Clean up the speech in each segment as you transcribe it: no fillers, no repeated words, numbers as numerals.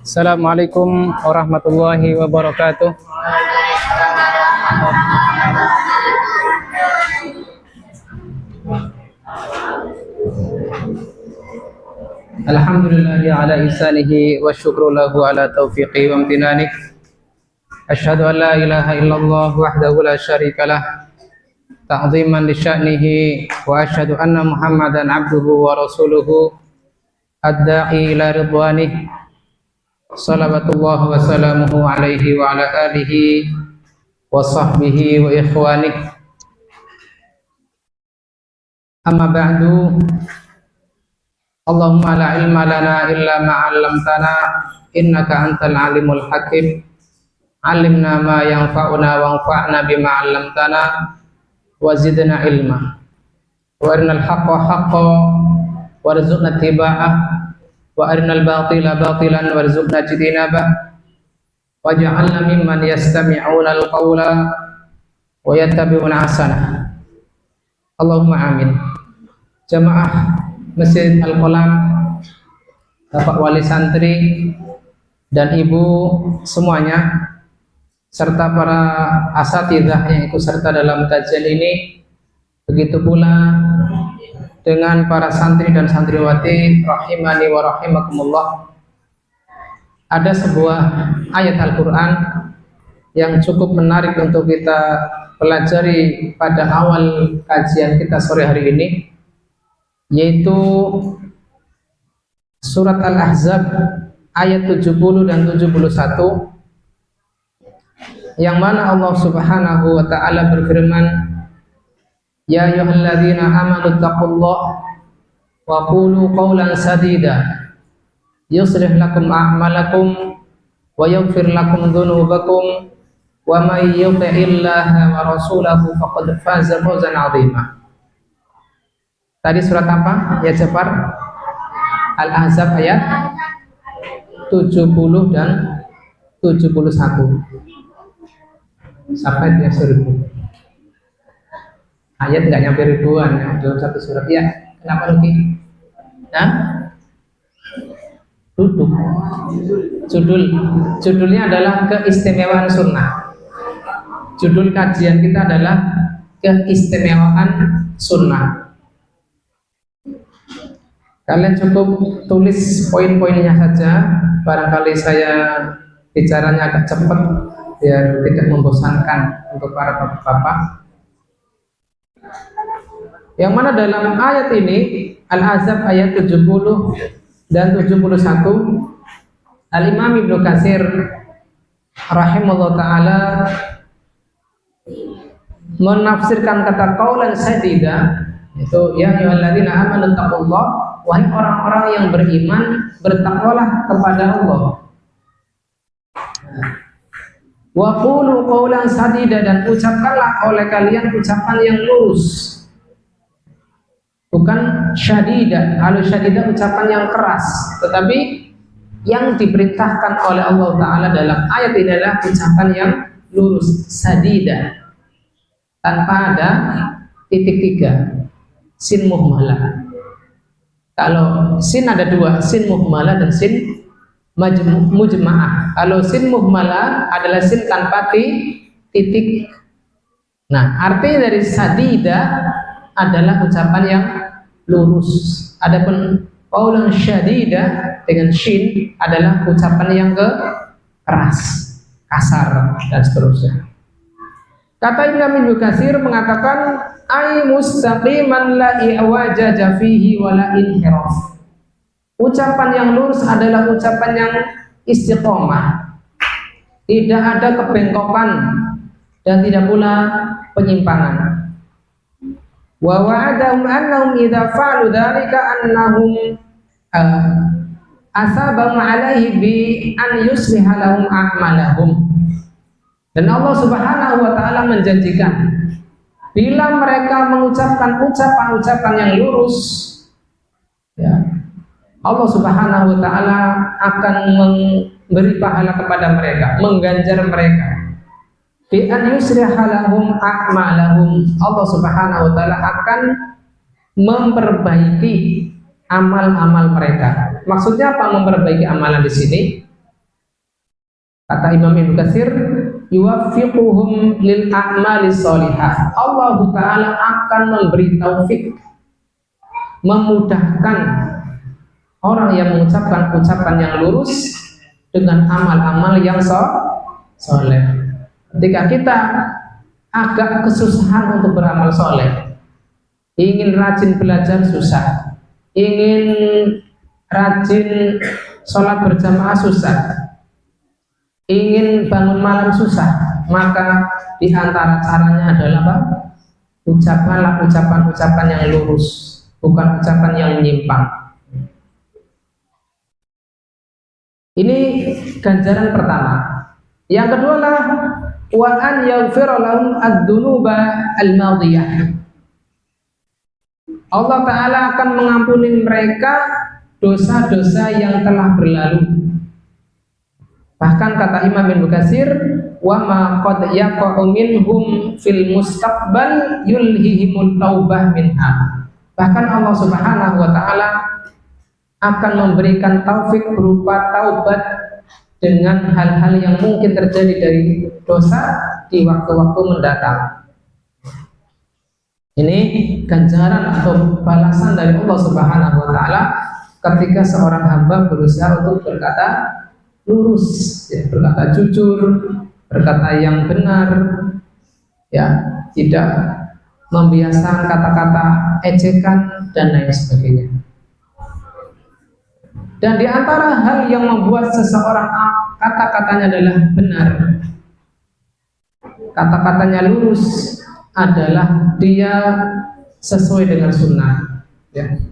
Assalamualaikum warahmatullahi wabarakatuh. Alhamdulillahi ala ihsanihi wa syukru lahu ala taufiqi wa amtinanih. Asyhadu an la ilaha illallah wahdahu la syarikalah ta'ziman li sya'nihi wa asyhadu anna Muhammadan abduhu wa rasuluhu ad-da'i ila ridwanih. Salawatullah wa salamuhu alaihi wa ala alihi wa sahbihi wa ikhwanih. Amma ba'du. Allahumma la ilma lana illa ma 'allamtana innaka antal alimul hakim. Alimna ma yanfa'una wanfa'na bima 'allamtana wa zidna ilma. Wa arinal haqqa haqqan warzuqna ittiba'ah wa arinal batila batilan warzuqna ijtinabah. Waj'alna mimman yastami'una al-qawla wa yattabi'una ahsanah. Allahumma amin. Jamaah Masjid Al-Qalam, Bapak Wali Santri dan Ibu semuanya, serta para asatidzah yang ikut serta dalam kajian ini, begitu pula dengan para santri dan santriwati rahimani wa rahimakumullah. Ada sebuah ayat Al-Quran yang cukup menarik untuk kita pelajari pada awal kajian kita sore hari ini, yaitu surat Al-Ahzab ayat 70 dan 71, yang mana Allah Subhanahu wa ta'ala berfirman, ya ayyuhalladzina amanu taqullaha wa qulu qawlan sadida yuslih lakum a'malakum wa yaghfir lakum dhunubakum wa may yuti'illaha wa rasulahu faqad faza fawzan 'azima. Tadi surat apa? Ya Jafar? Al-Ahzab ayat 70 dan 71. Sampai dia 1000. Ayat nggak nyampe ribuan ya, dalam satu surat. Ya, kenapa Ruki? Nah, duduk. Judulnya adalah keistimewaan sunnah. Judul kajian kita adalah keistimewaan sunnah. Kalian cukup tulis poin-poinnya saja. Barangkali saya bicaranya agak cepat biar tidak membosankan untuk para bapak-bapak. Yang mana dalam ayat ini Al-Ahzab ayat 70 dan 71, Al-Imam Ibnu Katsir rahimahullah ta'ala menafsirkan kata qaulan sadida, itu ya ayyuhalladzina amanu taqullaha, wahai orang-orang yang beriman, bertakwalah kepada Allah. Wa qulu qawlan sadida, dan ucapkanlah oleh kalian ucapan yang lurus. Bukan syadida. Kalau syadida ucapan yang keras, tetapi yang diperintahkan oleh Allah Ta'ala dalam ayat ini adalah ucapan yang lurus, sadida, tanpa ada titik 3, sin muhmalah. Kalau sin ada 2, sin muhmalah dan sin mujma'ah. Kalau sin muhmalah adalah sin tanpa titik. Nah, artinya dari sadida adalah ucapan yang lurus. Adapun qaulan syadida dengan shin adalah ucapan yang keras, kasar dan seterusnya. Kata Imam Ibnu Katsir mengatakan ay mustaqiman la i'wajaja fihi wa la inhiraf. Ucapan yang lurus adalah ucapan yang istiqomah, tidak ada kebengkokan dan tidak pula penyimpangan. Wa wa'adahum annahum idza fa'alu dzalika annahum asabahum 'alaihi bi an yusliha lahum a'malahum. Dan Allah Subhanahu wa ta'ala menjanjikan bila mereka mengucapkan ucapan-ucapan yang lurus, ya, Allah Subhanahu wa ta'ala akan memberi pahala kepada mereka, mengganjar mereka. Bi an yusliha lahum a'malahum. Allah Subhanahu wa ta'ala akan memperbaiki amal-amal mereka. Maksudnya apa memperbaiki amalan di sini? Kata Imam Ibnu Katsir, yuwaffiquhum lil a'mali sholihah. Allah Ta'ala akan memberi taufik, memudahkan orang yang mengucapkan ucapan yang lurus dengan amal-amal yang soleh. Ketika kita agak kesusahan untuk beramal soleh, ingin rajin belajar susah, ingin rajin sholat berjamaah susah, ingin bangun malam susah, maka di antara caranya adalah apa? Ucapkanlah ucapan-ucapan yang lurus, bukan ucapan yang menyimpang. Ini ganjaran pertama. Yang kedua adalah wa an yaghfira lahum ad-dunuba al-madiyah. Allah Ta'ala akan mengampuni mereka dosa-dosa yang telah berlalu. Bahkan kata Imam Ibnu Katsir, wa ma qad yaqa'u minhum fil mustaqbal yulhihimut taubah minha. Bahkan Allah Subhanahu wa Ta'ala akan memberikan taufik berupa taubat dengan hal-hal yang mungkin terjadi dari dosa di waktu-waktu mendatang. Ini ganjaran atau balasan dari Allah Subhanahu wa Ta'ala ketika seorang hamba berusaha untuk berkata lurus, ya, berkata jujur, berkata yang benar, ya, tidak membiasakan kata-kata ejekan dan lain sebagainya. Dan di antara hal yang membuat seseorang kata-katanya adalah benar, kata-katanya lurus, adalah dia sesuai dengan sunnah, ya,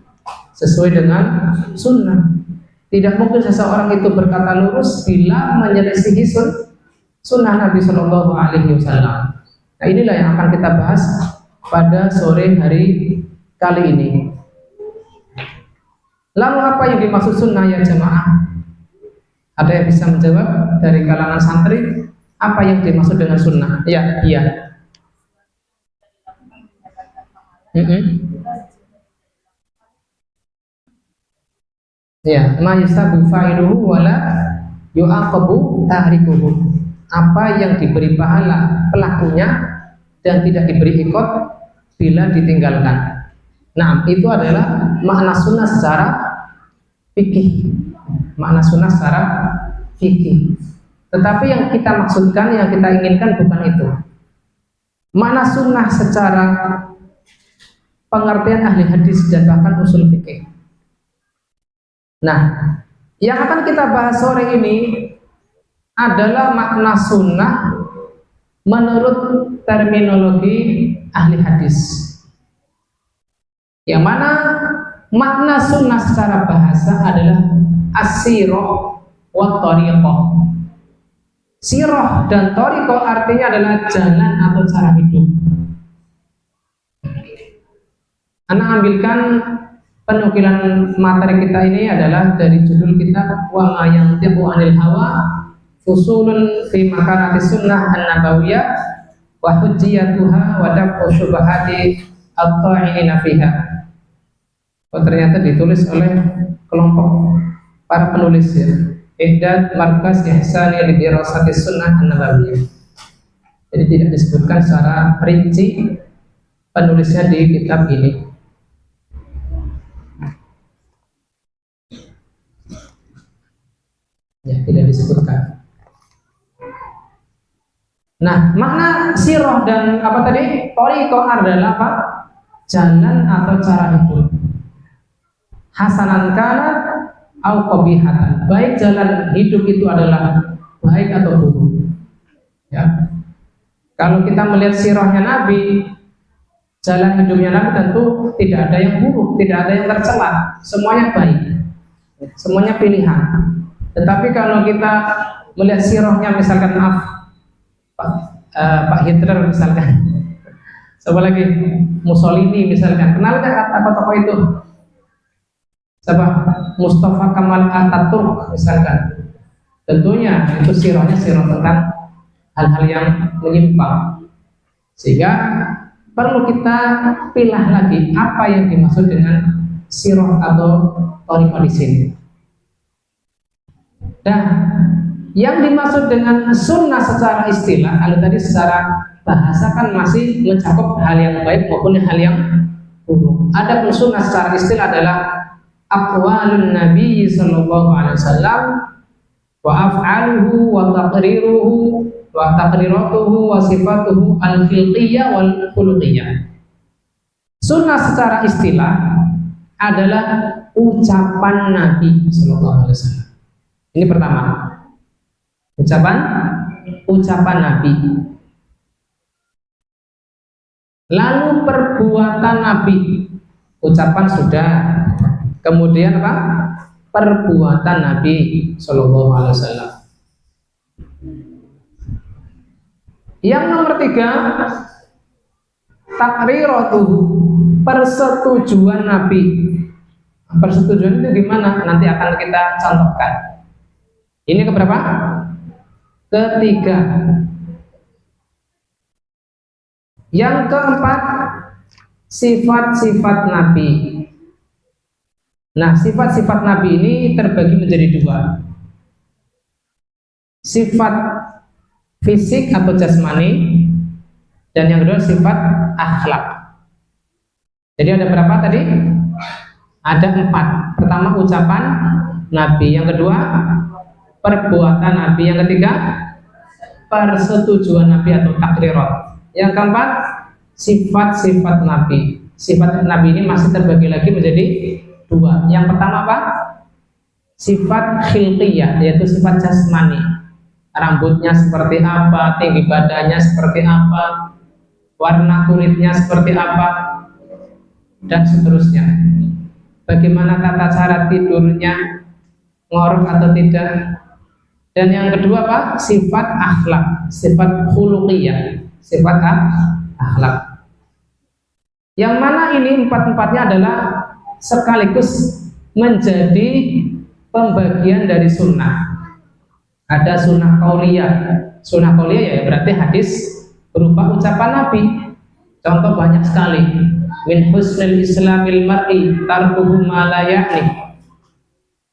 sesuai dengan sunnah. Tidak mungkin seseorang itu berkata lurus bila menyelisihi sunnah Nabi Shallallahu Alaihi Wasallam. Nah, inilah yang akan kita bahas pada sore hari kali ini. Lalu apa yang dimaksud sunnah ya jemaah? Ada yang bisa menjawab dari kalangan santri? Apa yang dimaksud dengan sunnah? Ya, iya. Ya, ma yusabu fa'iluhu wala yu'aqabu tahrikuhu. Apa yang diberi pahala pelakunya dan tidak diberi ikot bila ditinggalkan. Nah, itu adalah makna sunnah secara fikih. Makna sunnah secara fikih. Tetapi yang kita maksudkan, yang kita inginkan bukan itu. Makna sunnah secara pengertian ahli hadis dan bahkan usul fikih. Nah, yang akan kita bahas sore ini adalah makna sunnah menurut terminologi ahli hadis. Yang mana makna sunnah secara bahasa adalah as-sirah wa thariqah. Sirah dan thariqah artinya adalah jalan atau cara hidup. Anda ambilkan penukilan materi kita ini adalah dari judul kitab Wa ma yantiqu 'anil hawa fusulun fi makanati sunnah an-nabawiyah wa hujjiyatuha wa daf'u syubhati at-ta'inina fiha. Oh, ternyata ditulis oleh kelompok para penulis, ya. Ihdad Markas Ihsani li Dirasati Sunnah an-Nabawiyah. Jadi tidak disebutkan secara rinci penulisnya di kitab ini. Ya, tidak disebutkan. Nah, makna sirah dan apa tadi? Thariqah adalah apa? Jalan atau cara hidup. Hasanan kana au qabihatan. Baik jalan hidup itu adalah baik atau buruk. Ya. Kalau kita melihat sirahnya Nabi, jalan hidupnya Nabi tentu tidak ada yang buruk, tidak ada yang tercela, semuanya baik. Semuanya pilihan. Tetapi kalau kita melihat sirahnya, misalkan Pak Hitler misalkan, siapa lagi, Mussolini misalkan, kenal nggak apa tokoh itu? Siapa? Mustafa Kamal Ataturk misalkan. Tentunya itu sirahnya sirah tentang hal-hal yang menyimpang. Sehingga perlu kita pilih lagi apa yang dimaksud dengan sirah atau thariqah di sini. Dan Yang dimaksud dengan sunnah secara istilah, kalau tadi secara bahasa kan masih mencakup hal yang baik maupun hal yang buruk. Adapun sunnah secara istilah adalah aqwalun Nabi sallallahu alaihi wasallam wa af'aluhu wa taqriruhu wa taqriratuhu wa sifatuhu al-khilqiyah wal khuluqiyah. Sunnah secara istilah adalah ucapan Nabi sallallahu alaihi wasallam. Ini pertama. Ucapan Nabi. Lalu perbuatan Nabi. Ucapan sudah. Kemudian apa? Perbuatan Nabi sallallahu alaihi wasallam. Yang nomor 3, takriratuhu, persetujuan Nabi. Persetujuan itu gimana? Nanti akan kita contohkan. Ini keberapa? Ketiga. Yang keempat, sifat-sifat Nabi. Nah, sifat-sifat Nabi ini terbagi menjadi 2. Sifat fisik atau jasmani, dan yang kedua sifat akhlak. Jadi ada berapa tadi? Ada 4. Pertama ucapan Nabi, yang kedua perbuatan Nabi, yang ketiga persetujuan Nabi atau takrirat, yang keempat sifat-sifat Nabi. Sifat Nabi ini masih terbagi lagi menjadi 2. Yang pertama apa? Sifat khilqiyah, yaitu sifat jasmani. Rambutnya seperti apa, tinggi badannya seperti apa, warna kulitnya seperti apa, dan seterusnya. Bagaimana tata cara tidurnya, ngorok atau tidak. Dan yang kedua apa? Sifat akhlak, sifat khuluqiyah, sifat akhlak. Yang mana ini 4-4-nya adalah sekaligus menjadi pembagian dari sunnah. Ada sunnah qauliyah. Sunnah qauliyah ya berarti hadis berupa ucapan Nabi. Contoh banyak sekali. Min husnil islamil mar'i tarkuhu ma la ya'ni.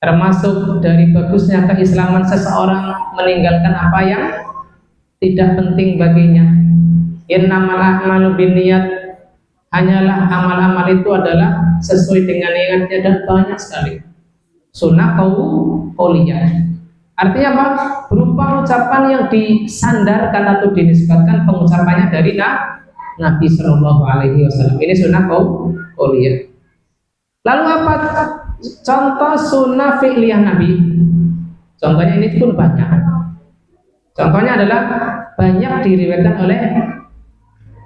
Termasuk dari bagusnya keislaman seseorang meninggalkan apa yang tidak penting baginya. Innamal a'malu binniyat, hanyalah amal-amal itu adalah sesuai dengan niatnya, dan banyak sekali. Sunnah qauliyah. Artinya apa? Berupa ucapan yang disandarkan atau dinisbatkan pengucapannya dari Nabi Shallallahu Alaihi Wasallam. Ini sunnah qauliyah. Lalu apa contoh sunnah fi'liyah Nabi? Contohnya ini pun banyak. Contohnya adalah banyak diriwayatkan oleh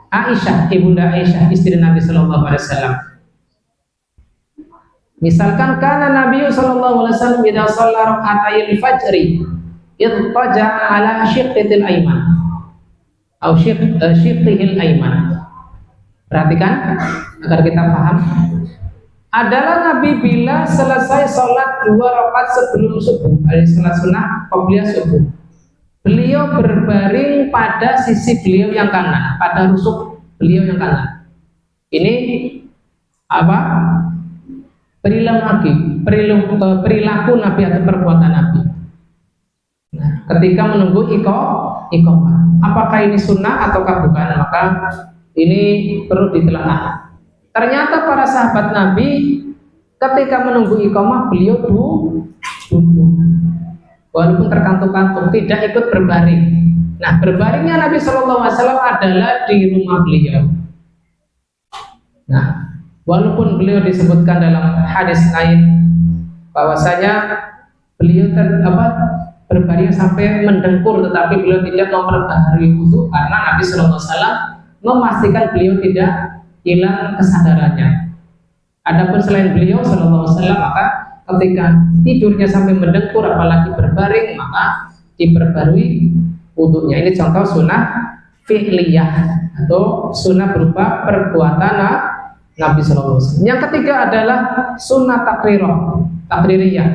Aisyah, ibunda Aisyah, istri Nabi Shallallahu Alaihi Wasallam. Misalkan karena Nabi sallallahu alaihi wasallam idza shalla rak'atayil fajri ittaja'a ala shiqqil ayman atau shiqqihil ayman. Perhatikan agar kita paham. Adalah Nabi bila selesai sholat 2 rakaat sebelum subuh, alias sholat sunnah qabliyah subuh, beliau berbaring pada sisi beliau yang kanan, pada rusuk beliau yang kanan. Ini apa? Perilaku Nabi atau perbuatan Nabi. Nah, ketika menunggu iqamah, apakah ini sunnah ataukah bukan? Maka ini perlu ditelaah. Ternyata para sahabat Nabi ketika menunggu iqamah beliau duduk, walaupun terkantung-kantung, tidak ikut berbaring. Nah, berbaringnya Nabi Shallallahu Alaihi Wasallam adalah di rumah beliau. Nah, walaupun beliau disebutkan dalam hadis lain bahwasanya beliau berbaring sampai mendengkur, tetapi beliau tidak memperbaharui wudu karena Nabi Sallallahu Alaihi Wasallam memastikan beliau tidak hilang kesadarannya. Adapun selain beliau Sallallahu Alaihi Wasallam, maka ketika tidurnya sampai mendengkur apalagi berbaring, maka diperbarui wudunya. Ini contoh sunnah fi'liyah atau sunnah berupa perbuatan Nabi Sallallahu Alaihi Wasallam. Yang ketiga adalah sunnah takririyah,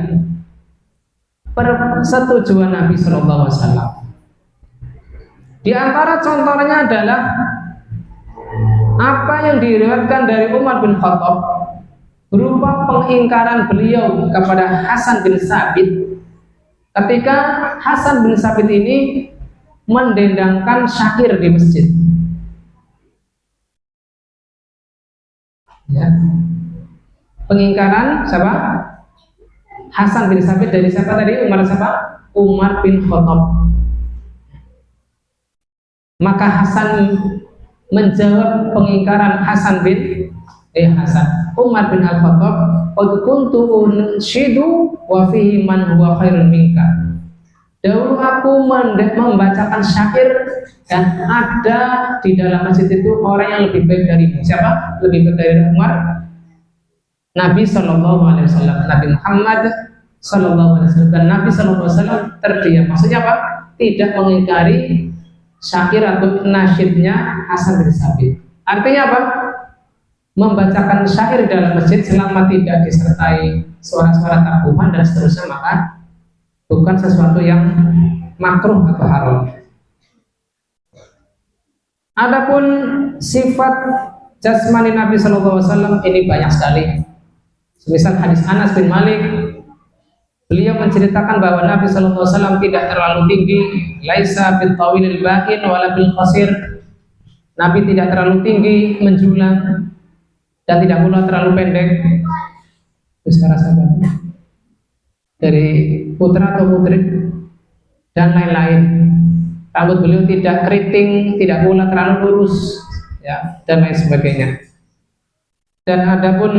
persetujuan Nabi Sallallahu Alaihi Wasallam. Di antara contohnya adalah apa yang diriwayatkan dari Umar bin Khattab berupa pengingkaran beliau kepada Hasan bin Sabit ketika Hasan bin Sabit ini mendendangkan Syakir di masjid. Ya. Pengingkaran siapa? Hasan bin Sabit dari siapa tadi? Umar siapa? Umar bin Khattab. Maka Hasan menjawab pengingkaran Umar bin Al-Khattab, qad kuntu unshidu wa fihi man huwa khairun minka. Dahulu aku membacakan syair dan ada di dalam masjid itu orang yang lebih baik darimu. Siapa? Lebih baik dari Umar? Nabi Shallallahu Alaihi Wasallam, Nabi Muhammad Shallallahu Alaihi Wasallam. Dan Nabi Shallallahu Alaihi Wasallam terdiam. Maksudnya apa? Tidak mengingkari syair atau nasyidnya Hasan bin Sabit. Artinya apa? Membacakan syair dalam masjid selama tidak disertai suara-suara tabuhan dan seterusnya, maka bukan sesuatu yang makruh atau haram. Adapun sifat jasmani Nabi Shallallahu Alaihi Wasallam ini banyak sekali. Misal hadis Anas bin Malik, beliau menceritakan bahwa Nabi Shallallahu Alaihi Wasallam tidak terlalu tinggi, laisa bil tawilil bahin wala bil qasir. Nabi tidak terlalu tinggi menjulang dan tidak pula terlalu pendek. Besar sahabat dari putra atau putri dan lain-lain. Rambut beliau tidak keriting, tidak pula terlalu lurus, ya, dan lain sebagainya. Dan adapun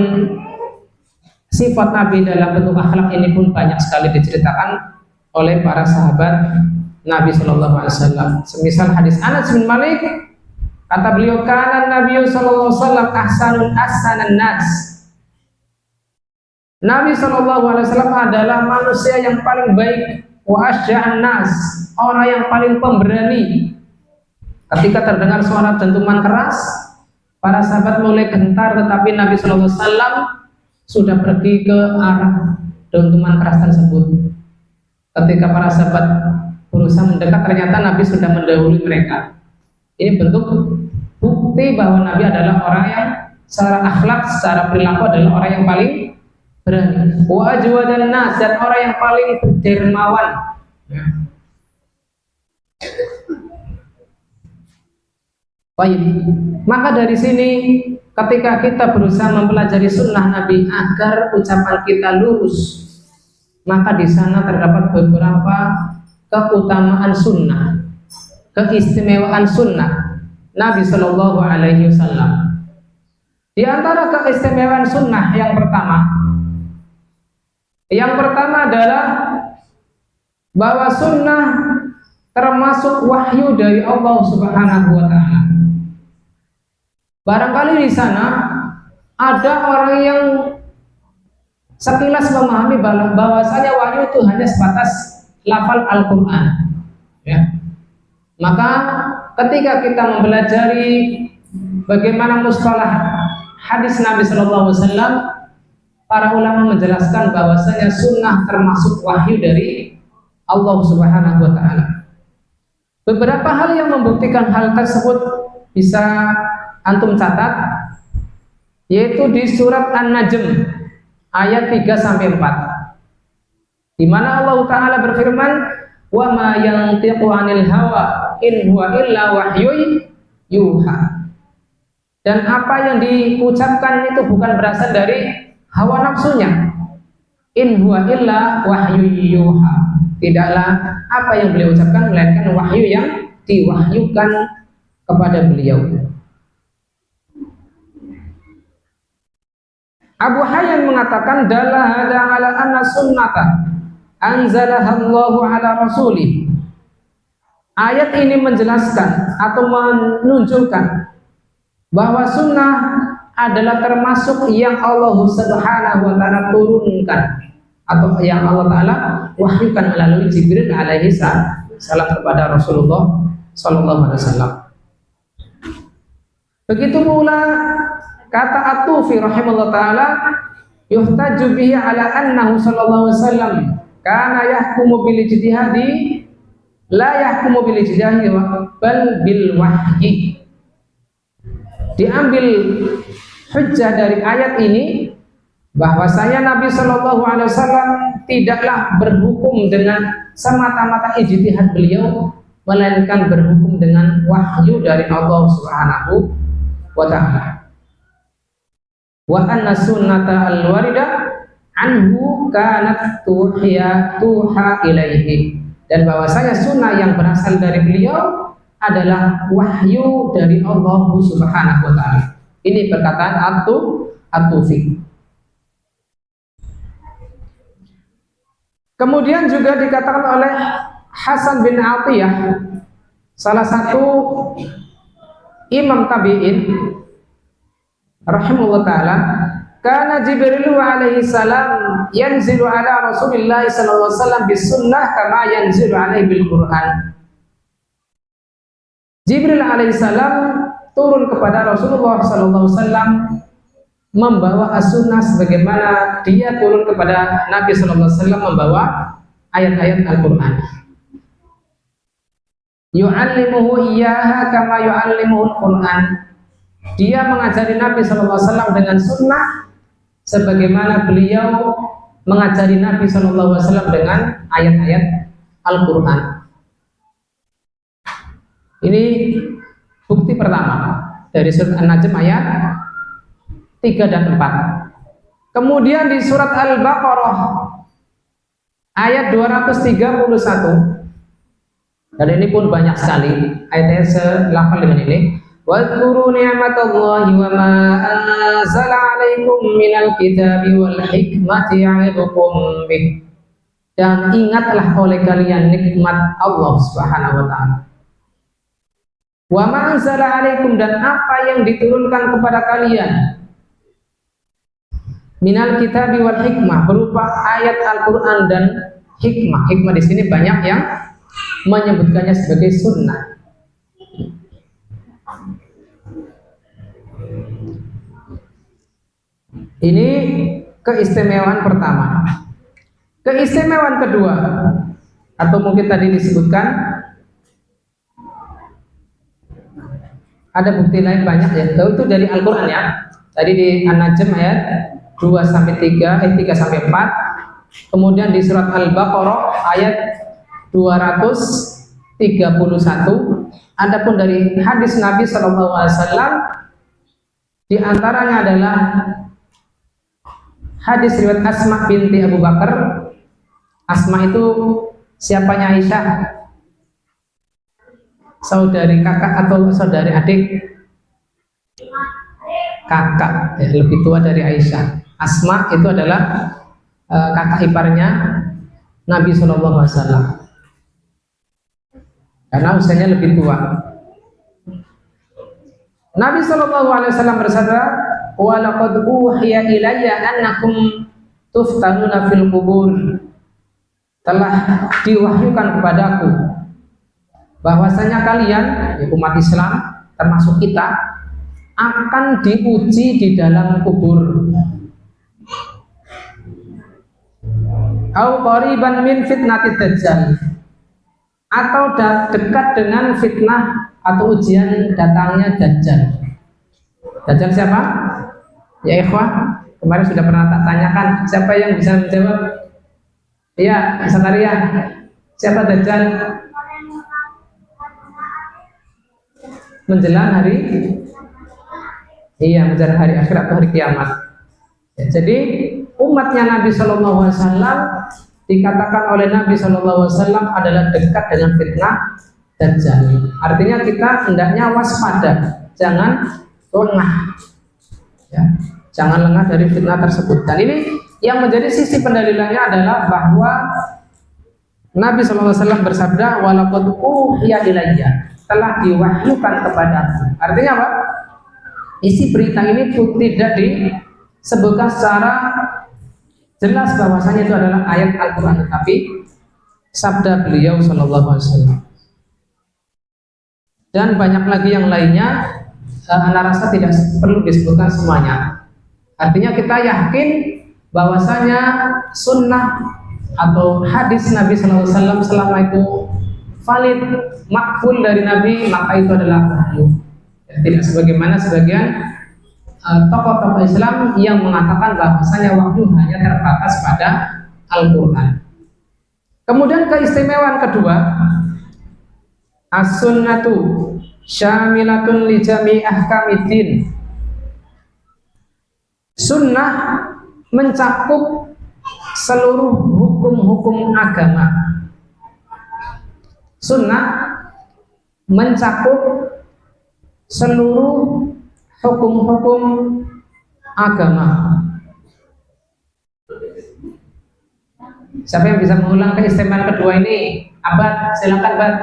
sifat Nabi dalam bentuk akhlak ini pun banyak sekali diceritakan oleh para sahabat Nabi Shallallahu Alaihi Wasallam. Semisal hadis Anas bin Malik, kata beliau, kana Nabi Shallallahu Alaihi Wasallam ahsanan nas. Nabi Shallallahu Alaihi Wasallam adalah manusia yang paling baik, wa asya'an nas, orang yang paling pemberani. Ketika terdengar suara dentuman keras, para sahabat mulai gentar, tetapi Nabi Shallallahu Alaihi Wasallam sudah pergi ke arah dentuman keras tersebut. Ketika para sahabat berusaha mendekat, ternyata Nabi sudah mendahului mereka. Ini bentuk bukti bahwa Nabi adalah orang yang secara akhlak, secara perilaku adalah orang yang paling berani. Wa ajwadan nas, dan orang yang paling dermawan. Baik. Maka dari sini ketika kita berusaha mempelajari sunnah Nabi agar ucapan kita lurus, maka di sana terdapat beberapa keutamaan sunnah, keistimewaan sunnah Nabi Shallallahu Alaihi Wasallam. Di antara keistimewaan sunnah yang pertama adalah bahwa sunnah termasuk wahyu dari Allah Subhanahu Wa Taala. Barangkali di sana ada orang yang sekilas memahami bahwasanya wahyu itu hanya sebatas lafal Al-Quran, ya. Maka ketika kita mempelajari bagaimana mustalah hadis Nabi Shallallahu Alaihi Wasallam, para ulama menjelaskan bahwasanya sunnah termasuk wahyu dari Allah Subhanahu Wa Taala. Beberapa hal yang membuktikan hal tersebut bisa antum catat, yaitu di surat An-Najm ayat 3-4, di mana Allah Ta'ala berfirman, wa ma yantiqu 'anil hawa in huwa illa wahyun yuha. Dan apa yang diucapkan itu bukan berasal dari hawa nafsunya. In huwa illa wahyun yuha. Tidaklah apa yang beliau ucapkan melainkan wahyu yang diwahyukan kepada beliau. Abu Hayyan mengatakan, dalla hada ala anna sunnata anzalahallahu ala rasulih. Ayat ini menjelaskan atau menunjukkan bahwa sunnah adalah termasuk yang Allah Subhanahu Wa Taala turunkan atau yang Allah Taala wahyukan melalui Jibril alaihi salam kepada Rasulullah Sallallahu Alaihi Wasallam. Begitu pula kata At-Tufi rahimahullah ta'ala, yuhtaju bihi ala annahu sallallahu alaihi wasallam kana yahkumu bil ijtihadi la yahkumu bil ijtihadi bal bil wahyi. Diambil hujjah dari ayat ini bahwasanya Nabi Shallallahu Alaihi Wasallam tidaklah berhukum dengan semata-mata ijtihad beliau, melainkan berhukum dengan wahyu dari Allah Subhanahu wa Ta'ala. Wa anna sunnata al-waridah anhu kanat tuha ilaihi, dan bahwasanya sunnah yang berasal dari beliau adalah wahyu dari Allah Subhanahu wa Ta'ala. Ini perkataan At-Tufi. Kemudian juga dikatakan oleh Hasan bin Atiyah, salah satu imam tabi'in rahimahullah ta'ala, kana Jibril alaihi salam yanzilu ala Rasulillah sallallahu alaihi wasallam bis sunnah kama yanzilu alaihi bil Quran. Jibril alaihi salam turun kepada Rasulullah sallallahu alaihi wasallam membawa as-sunnah sebagaimana dia turun kepada Nabi sallallahu alaihi wasallam membawa ayat-ayat Al-Qur'an. Yu'allimuhu iyyaha kama yu'allimuhu al-Qur'an. Dia mengajari Nabi sallallahu alaihi wasallam dengan sunnah sebagaimana beliau mengajari Nabi sallallahu alaihi wasallam dengan ayat-ayat Al-Qur'an. Ini bukti pertama dari surat An-Najm ayat 3 dan 4. Kemudian di surat Al-Baqarah ayat 231, dan ini pun banyak sekali ayat-ayat selafal dengan ini. Wadhkuru ni'matallahi wa ma anzala 'alaikum minal kitabi wal hikmati ya'idukum bih. Dan ingatlah oleh kalian nikmat Allah Subhanahu wa ta'ala. Wa ma anzala 'alaikum, dan apa yang diturunkan kepada kalian minal kitabi wal hikmah, berupa ayat Al-Qur'an dan hikmah. Hikmah di sini banyak yang menyebutkannya sebagai sunnah. Ini keistimewaan pertama. Keistimewaan kedua, atau mungkin tadi disebutkan ada bukti lain banyak ya, itu dari Al-Qur'an ya. Tadi di An-Najm ayat 2 sampai 3, 3 sampai 4. Kemudian di surat Al-Baqarah ayat 231. Adapun dari hadis Nabi sallallahu alaihi wasallam, di antaranya adalah hadis riwayat Asma binti Abu Bakar. Asma itu siapanya Aisyah? Saudari kakak atau saudari adik? Kakak, ya, lebih tua dari Aisyah. Asma itu adalah kakak iparnya Nabi Shallallahu Alaihi Wasallam, karena usianya lebih tua. Nabi Shallallahu Alaihi Wasallam bersabda, "Wa laqad uhiya ilayya annakum tuftanuna fil qubur." Telah diwahyukan kepadaku bahwasanya kalian, umat Islam termasuk kita, akan diuji di dalam kubur. Au qariban min fitnatid dajjal, atau dekat dengan fitnah atau ujian datangnya Dajjal. Dajjal siapa? Ya ikhwah, kemarin sudah pernah tak tanyakan. Siapa yang bisa menjawab? Iya, Zakaria. Siapa Dajjal? Menjelang hari, iya, menjelang hari akhirat atau hari kiamat. Ya, jadi umatnya Nabi Shallallahu Alaihi Wasallam dikatakan oleh Nabi Shallallahu Alaihi Wasallam adalah dekat dengan fitnah Dajjal. Artinya kita hendaknya waspada, jangan lengah, ya, jangan lengah dari fitnah tersebut. Dan ini yang menjadi sisi pendalilannya adalah bahwa Nabi Shallallahu Alaihi Wasallam bersabda, "Walaqad uhiya ilayya," telah diwahyukan kepadaku. Artinya apa? Isi berita ini tidak disebutkan secara jelas bahwasanya itu adalah ayat Al-Quran, tetapi sabda beliau Shallallahu Alaihi Wasallam. Dan banyak lagi yang lainnya, ana rasa tidak perlu disebutkan semuanya. Artinya kita yakin bahwasanya sunnah atau hadis Nabi Shallallahu Alaihi Wasallam selama itu valid, makbul dari Nabi, maka itu adalah wahyu. Tidak sebagaimana sebagian tokoh-tokoh Islam yang mengatakan bahwasanya wahyu hanya terbatas pada Al-Quran. Kemudian keistimewaan kedua, as-sunnatu syamilatun li jami' ahkamiddin. Sunnah mencakup seluruh hukum-hukum agama. Sunnah mencakup seluruh hukum-hukum agama. Siapa yang bisa mengulang keistimewaan kedua ini? Abad, silakan Abad.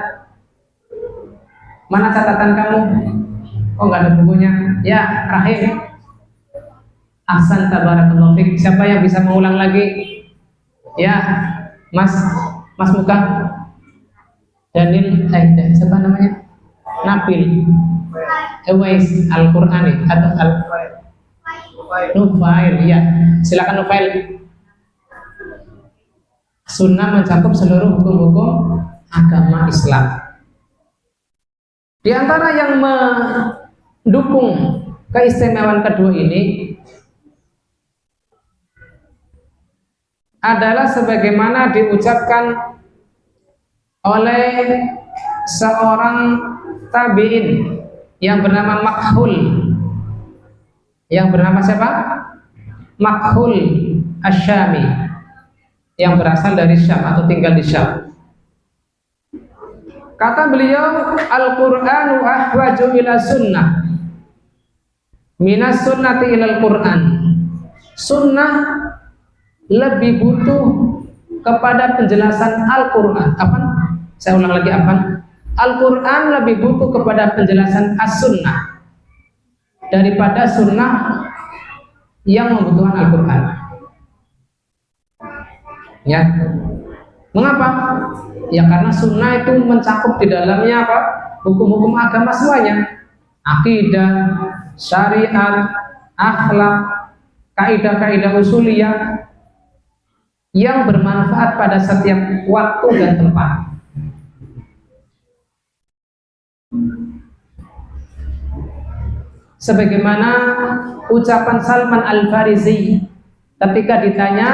Mana catatan kamu? Oh, nggak ada bukunya. Ya, Rahim. Ahsan tabarakallahu fiik. Siapa yang bisa mengulang lagi? Ya, Mas Muka. Daniel, siapa namanya? Nabil. Ewais Al-Qur'ani atau Nufail. Ya, silakan Nufail. Sunnah mencakup seluruh hukum-hukum agama Islam. Di antara yang mendukung keistimewaan kedua ini adalah sebagaimana diucapkan oleh seorang tabi'in yang bernama Makhul. Yang bernama siapa? Makhul Asy-Syami, yang berasal dari Syam atau tinggal di Syam. Kata beliau, Al-Qur'anu ahwaju ila sunnah minas sunnati ilal Qur'an. Sunnah lebih butuh kepada penjelasan Al-Quran. Saya ulang lagi Al-Quran lebih butuh kepada penjelasan As-Sunnah daripada Sunnah yang membutuhkan Al-Quran. Ya, mengapa? Ya karena Sunnah itu mencakup di dalamnya apa? Hukum-hukum agama semuanya, akidah, syariat, akhlak, kaidah-kaidah usuliyah yang bermanfaat pada setiap waktu dan tempat. Sebagaimana ucapan Salman Al-Farisi ketika ditanya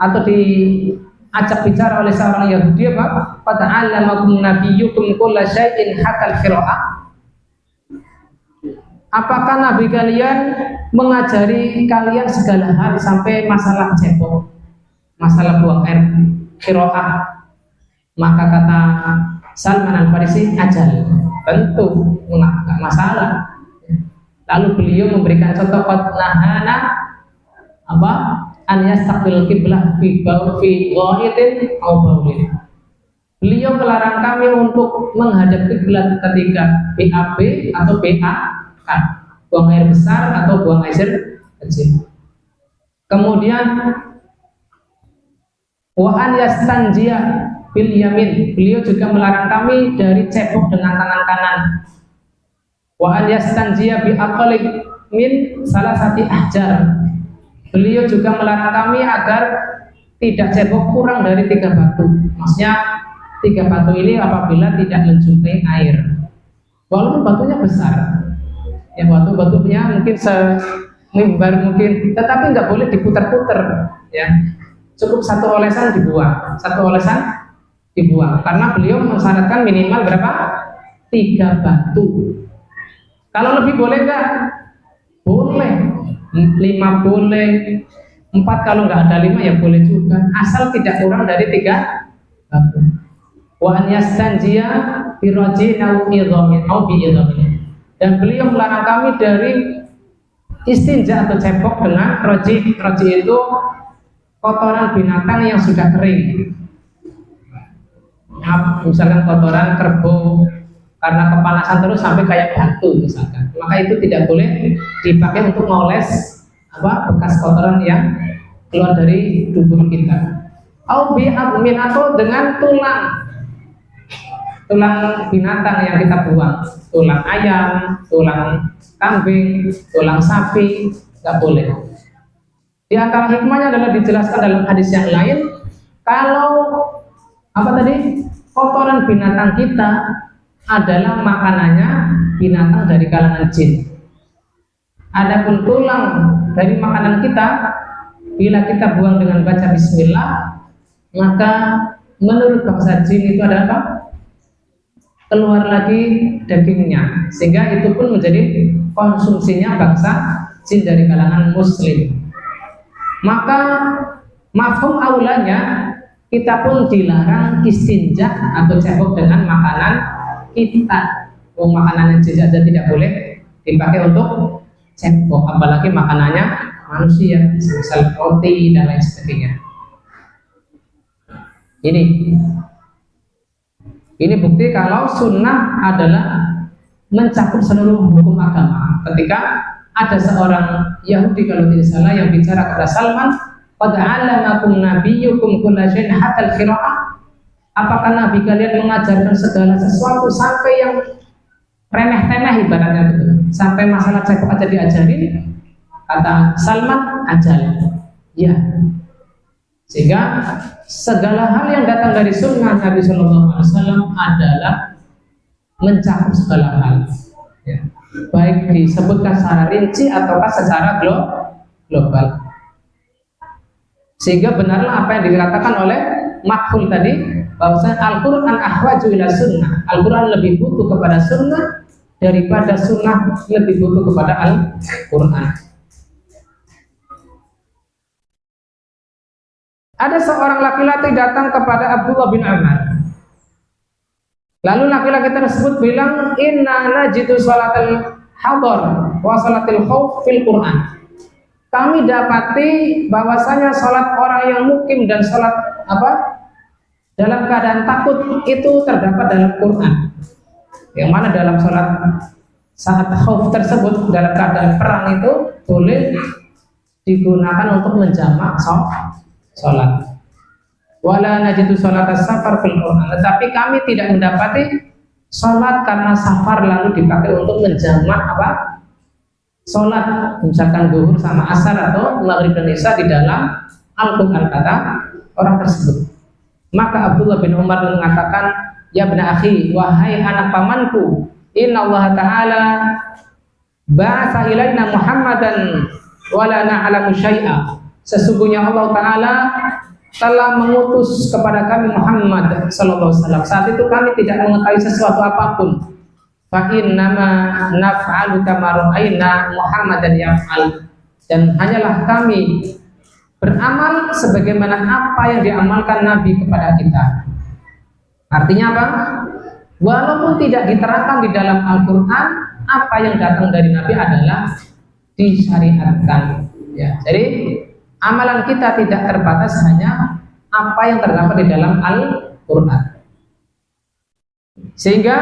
atau diajak bicara oleh seorang Yahudi, apa? Fata'allamakum nabiyyukum kulla syai'in hatta al-qira'ah. Apakah nabi kalian mengajari kalian segala hal sampai masalah cebok, masalah buang air qira'ah? Maka kata Salman Al-Farisi, ajal, tentu enggak masalah. Lalu beliau memberikan contoh, nahana apa? An yastaqbil qiblah fi ghaitin aw baulin. Beliau melarang kami untuk menghadap kiblat ketika BAB atau BAK, buang air besar atau buang air kecil. Kemudian wa an yastanjiya bil yamin. Beliau juga melarang kami dari cebok dengan tangan kanan. Wa an yastanjiya bi aqali min salasati ahjar. Beliau juga melarang kami agar tidak cebok kurang dari 3 batu. Maksudnya 3 batu ini apabila tidak menjumpai air, walaupun batunya besar, ya batu-batunya mungkin semimbar mungkin, tetapi nggak boleh diputar-putar, ya cukup 1 olesan dibuang, 1 olesan dibuang, karena beliau mensyaratkan minimal berapa? 3 batu. Kalau lebih boleh nggak? Boleh. 5 boleh, 4 kalau nggak ada 5 ya boleh juga, asal tidak kurang dari 3 batu. Wa an yastanjiya bi rajin aw idhamin aw bi idhamin. Dan beliau melarang kami dari istinja atau cebok dengan roji. Roji itu kotoran binatang yang sudah kering. Misalkan kotoran kerbau karena kepanasan terus sampai kayak batu misalkan, maka itu tidak boleh dipakai untuk ngoles bekas kotoran yang keluar dari tubuh kita. Au bi admin, atau dengan tulang binatang yang kita buang, tulang ayam, tulang kambing, tulang sapi, nggak boleh. Di antara hikmahnya adalah dijelaskan dalam hadis yang lain, kalau kotoran binatang kita adalah makanannya binatang dari kalangan jin. Adapun tulang dari makanan kita, bila kita buang dengan baca bismillah, maka menurut bangsa jin itu ada apa? Keluar lagi dagingnya, sehingga itu pun menjadi konsumsinya bangsa jin dari kalangan muslim. Maka mafhum aulanya kita pun dilarang istinja atau cebok dengan makanan kita. Makanan yang jin saja tidak boleh dipakai untuk cebok, apalagi makanannya manusia, misal roti dan lain sebagainya. Ini bukti kalau sunnah adalah mencakup seluruh hukum agama. Ketika ada seorang Yahudi kalau tidak salah yang bicara kepada Salman, qad 'allamakum nabiyyukum kulla syai'in hatta al-qira'ah. Apakah nabi kalian mengajarkan segala sesuatu sampai yang remeh-temeh ibaratnya betul. Sampai masalah cekok aja diajarin? Kata Salman, ajal. Ya. Sehingga segala hal yang datang dari sunnah Nabi Sallallahu Alaihi Wasallam adalah mencakup segala hal. Ya. Baik disebutkan secara rinci ataukah secara global. Sehingga benarlah apa yang dikatakan oleh Makhul tadi, bahwasanya Al-Quran ahwaju ila sunnah. Al-Quran lebih butuh kepada sunnah daripada sunnah lebih butuh kepada Al-Quran. Ada seorang laki-laki datang kepada Abdullah bin Umar. Lalu laki-laki tersebut bilang, inna najidu salatul hadar wa salatul khauf fil Quran. Kami dapati bahwasanya salat orang yang mukim dan salat dalam keadaan takut itu terdapat dalam Quran. Yang mana dalam salat saat khauf tersebut, dalam keadaan perang itu boleh digunakan untuk menjamak salat. Wala najidu salat as-safar fil Quran. Tetapi kami tidak mendapati salat karena safar lalu dipakai untuk menjamak salat, misalkan zuhur sama asar atau maghrib dan isya di dalam Al-Quran, kata orang tersebut. Maka Abdullah bin Umar mengatakan, ya bna akhi, wahai anak pamanku, inna Allah ta'ala ba'atha ilaina Muhammadan wa la na'lamu syai'a. Sesungguhnya Allah Ta'ala telah mengutus kepada kami Muhammad sallallahu alaihi wasallam. Saat itu kami tidak mengetahui sesuatu apapun. Fa innama naf'alu kama ra'ayna Muhammadan yaf'al. Dan hanyalah kami beramal sebagaimana apa yang diamalkan Nabi kepada kita. Artinya apa? Walaupun tidak diterangkan di dalam Al-Quran, apa yang datang dari Nabi adalah disyariatkan. Ya, jadi amalan kita tidak terbatas hanya apa yang terdapat di dalam Al-Quran. Sehingga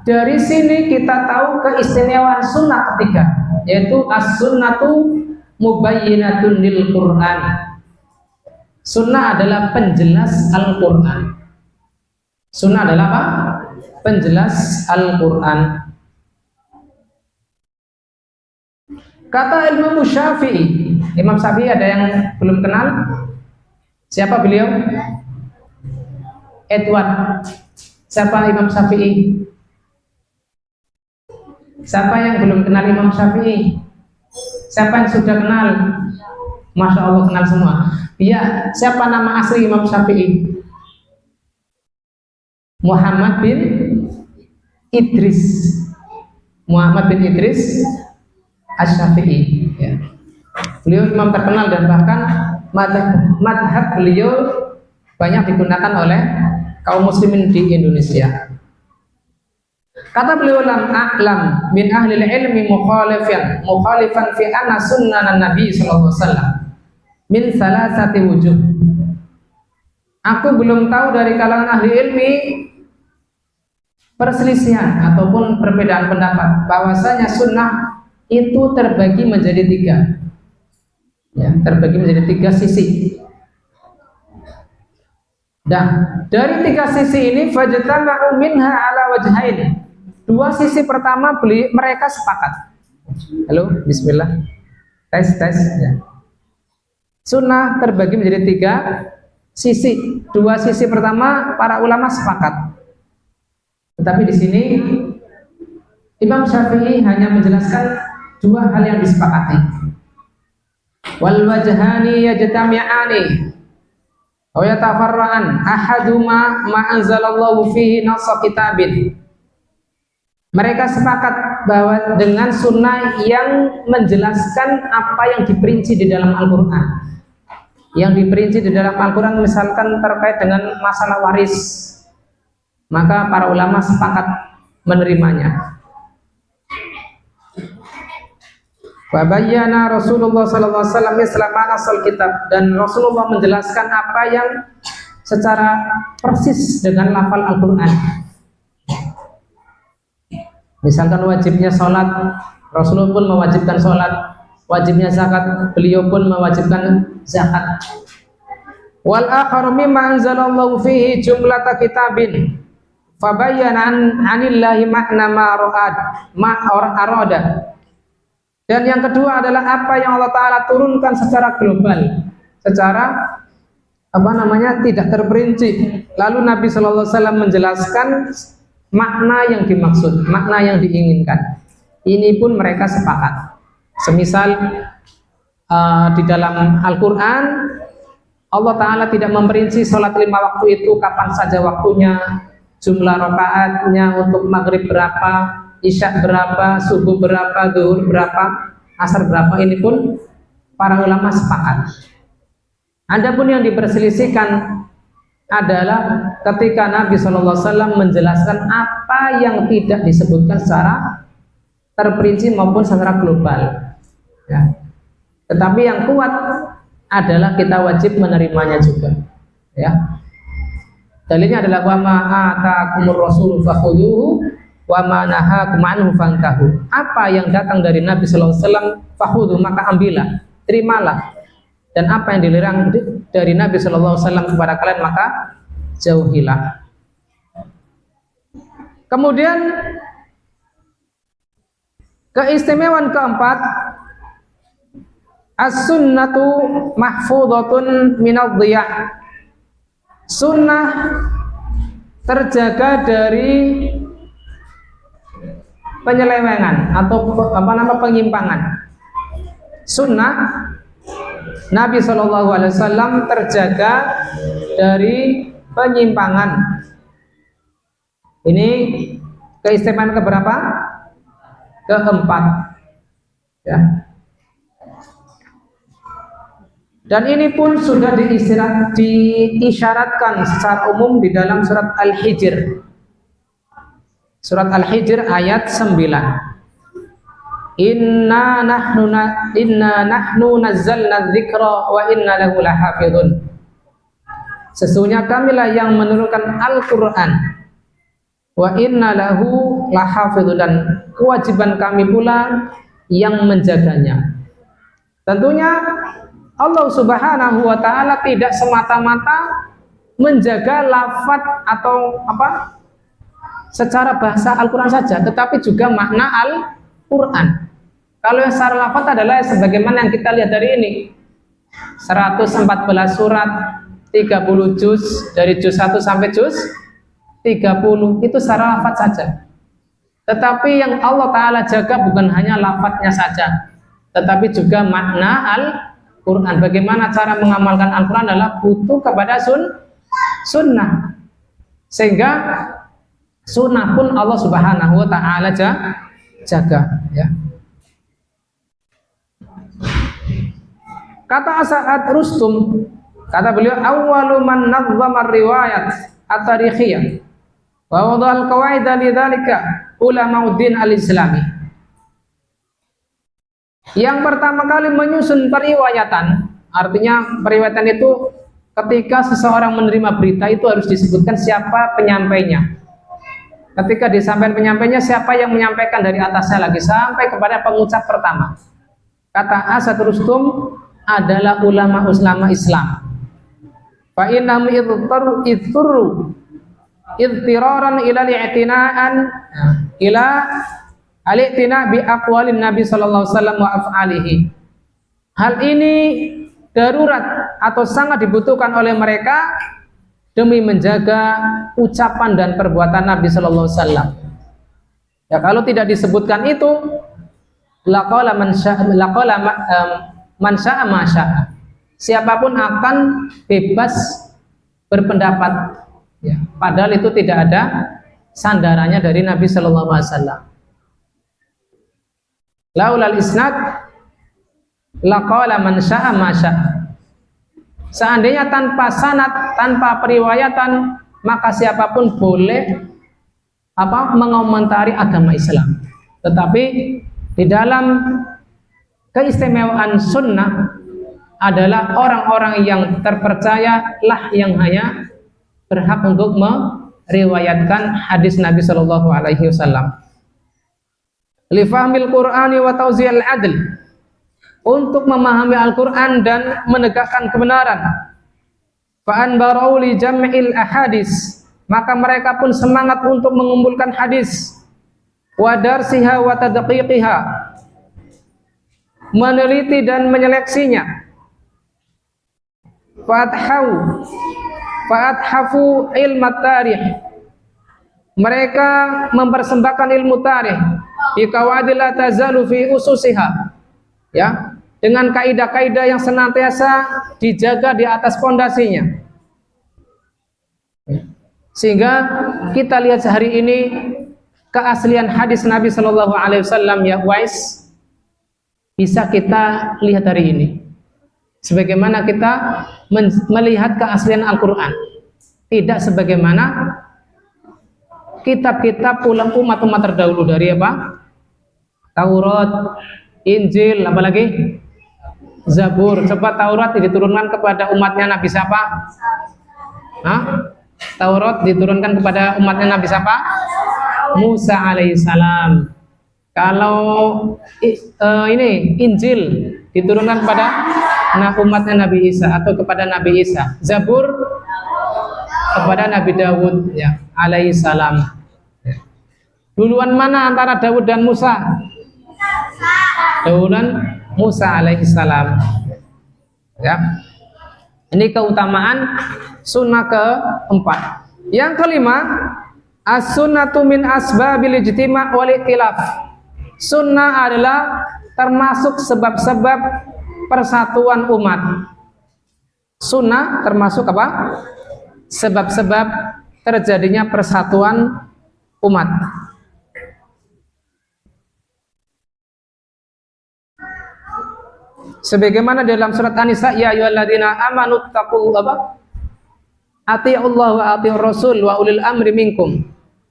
dari sini kita tahu keistimewaan sunnah ketiga, yaitu as-sunnatu mubayyinatun lil Quran. Sunnah adalah penjelas Al-Quran. Sunnah adalah apa? Penjelas Al-Quran. Kata Imam Syafi'i. Imam Syafi'i ada yang belum kenal? Siapa beliau? Edward. Siapa Imam Syafi'i? Siapa yang belum kenal Imam Syafi'i? Siapa yang sudah kenal? Masya Allah, kenal semua. Iya, siapa nama asli Imam Syafi'i? Muhammad bin Idris. Muhammad bin Idris Asy-Syafi'i. Ya. Beliau imam terkenal dan bahkan madhab beliau banyak digunakan oleh kaum muslimin di Indonesia. Kata beliau, lam a'lam min ahli ilmi mukhalifan fi anna sunnanan Nabi sallallahu alaihi wasallam min salasati wujuh. Aku belum tahu dari kalangan ahli ilmi perselisihan ataupun perbedaan pendapat bahwasanya sunnah itu terbagi menjadi tiga. Ya, terbagi menjadi tiga sisi. Dan dari tiga sisi ini fajtama'u minha ala wajhain. Dua sisi pertama mereka sepakat. Halo, bismillah. Tes. Ya. Sunnah terbagi menjadi tiga sisi. Dua sisi pertama para ulama sepakat. Tetapi di sini Imam Syafi'i hanya menjelaskan dua hal yang disepakati. Wal wajhani yajtami'ani wa yatafarra'an ahaduma ma anzalallahu fihi nassa kitabin. Mereka sepakat bahwa dengan sunnah yang menjelaskan apa yang diperinci di dalam Al-Quran. Yang diperinci di dalam Al-Quran misalkan terkait dengan masalah waris, maka para ulama sepakat menerimanya. Wa bayyana Rasulullah sallallahu alaihi wasallam islamana asal kitab, dan Rasulullah menjelaskan apa yang secara persis dengan lafal Al-Qur'an. Misalkan wajibnya sholat, Rasulullah pun mewajibkan sholat. Wajibnya zakat, beliau pun mewajibkan zakat. Wal akharu mimma anzalallahu fihi jumlata kitabin fabayyana anillahi makna ma arada. Dan yang kedua adalah apa yang Allah Ta'ala turunkan secara global, secara tidak terperinci. Lalu Nabi Shallallahu Alaihi Wasallam menjelaskan makna yang dimaksud, makna yang diinginkan. Ini pun mereka sepakat. Semisal di dalam Al-Quran Allah Ta'ala tidak memperinci sholat 5 waktu itu kapan saja waktunya, jumlah rakaatnya, untuk maghrib berapa, isya berapa, subuh berapa, zuhur berapa, asar berapa. Ini pun para ulama sepakat. Adapun yang diperselisihkan adalah ketika Nabi SAW menjelaskan apa yang tidak disebutkan secara terperinci maupun secara global, ya. Tetapi yang kuat adalah kita wajib menerimanya juga, ya. Dalilnya adalah wa ma ataakumur rasulu fakhudhuhu wa ma nahakum anhu fantahu. Apa yang datang dari Nabi sallallahu alaihi wasallam fakhudhu, maka ambillah, terimalah. Dan apa yang dilarang dari Nabi sallallahu alaihi wasallam kepada kalian, maka jauhilah. Kemudian keistimewaan keempat, as-sunnatu mahfudhatun minadh-dhiya. Sunnah terjaga dari penyelewengan atau penyimpangan. Sunnah Nabi SAW terjaga dari penyimpangan. Ini keistimewaan keberapa? Keempat, ya. Dan ini pun sudah diisyaratkan secara umum di dalam surat Al-Hijr. Surat Al-Hijr ayat 9. Inna nahnu nazzalna dzikra wa inna lahu lahafidhun. Sesungguhnya kamilah yang menurunkan Al-Qur'an, wa inna lahu lahafidhun, dan kewajiban kami pula yang menjaganya. Tentunya Allah Subhanahu wa Ta'ala tidak semata-mata menjaga lafaz atau secara bahasa Al-Quran saja, tetapi juga makna Al-Quran. Kalau yang secara lafaz adalah sebagaimana yang kita lihat dari ini, 114 surat, 30 juz, dari juz 1 sampai juz 30, itu secara lafaz saja. Tetapi yang Allah Ta'ala jaga bukan hanya lafaznya saja, tetapi juga makna Al-Quran. Bagaimana cara mengamalkan Al-Quran adalah butuh kepada sunnah. Sehingga sunnah pun Allah Subhanahu wa Ta'ala jaga, ya. Kata As'ad Rustum, kata beliau, awwalu man nazzama riwayat at-tarikhiyah wa wadha al-qawaida lidzalika ulamauddin al-islami. Yang pertama kali menyusun periwayatan, artinya periwayatan itu ketika seseorang menerima berita itu harus disebutkan siapa penyampainya. Ketika disampaikan penyampainya, siapa yang menyampaikan dari atasnya lagi sampai kepada pengucap pertama. Kata As'ad Rustum adalah ulama Islam. Fa innahum idturu idtiraran ila li'tina'an ila al-i'tina bi aqwalin Nabi sallallahu alaihi wasallam wa af'alihi. Hal ini darurat atau sangat dibutuhkan oleh mereka demi menjaga ucapan dan perbuatan Nabi sallallahu alaihi wasallam. Ya, kalau tidak disebutkan itu, laqala man sya'a ma sya'a. Siapapun akan bebas berpendapat, ya, padahal itu tidak ada sandarannya dari Nabi Shallallahu Alaihi Wasallam. Laulal isnad laqala man sya'a ma sya'a. Seandainya tanpa sanad, tanpa periwayatan, maka siapapun boleh mengomentari agama Islam. Tetapi di dalam keistimewaan sunnah adalah orang-orang yang terpercaya lah yang hanya berhak untuk meriwayatkan hadis Nabi Shallallahu Alaihi Wasallam. Li fahmil Qur'ani wa tauzi'il adl, untuk memahami Al-Quran dan menegakkan kebenaran. Fa'an barau li jam'il ahadis, maka mereka pun semangat untuk mengumpulkan hadis. Wa darsiha wa tadqiqiha, meneliti dan menyeleksinya. Fa'athafu ilmu tarikh, mereka mempersembahkan ilmu tarikh bikawadil la tazalu fi ususiha, ya, dengan kaidah-kaidah yang senantiasa dijaga di atas pondasinya. Sehingga kita lihat sehari ini keaslian hadis Nabi Shallallahu Alaihi Wasallam, ya Wais, bisa kita lihat hari ini. Sebagaimana kita melihat keaslian Al-Quran, tidak sebagaimana kitab-kitab umat-umat terdahulu dari apa? Taurat, Injil, apalagi Zabur. Coba Taurat diturunkan kepada umatnya Nabi siapa? Taurat diturunkan kepada umatnya Nabi siapa? Musa alaihissalam. Kalau ini Injil diturunkan kepada umatnya Nabi Isa atau kepada Nabi Isa. Zabur kepada Nabi Dawud, ya, alaihissalam. Duluan mana antara Dawud dan Musa? Duluan Musa alaihissalam. Ya. Ini keutamaan sunnah keempat. Yang kelima, as-sunnatu min asbabil ijtima' wal ikhtilaf. Sunnah adalah termasuk sebab-sebab persatuan umat. Sunnah termasuk apa? Sebab-sebab terjadinya persatuan umat. Sebagaimana dalam surat An-Nisa, ya ayyuhalladzina amanu taqullaha atii'ullaha wa atii'ur rasul wa ulil amri minkum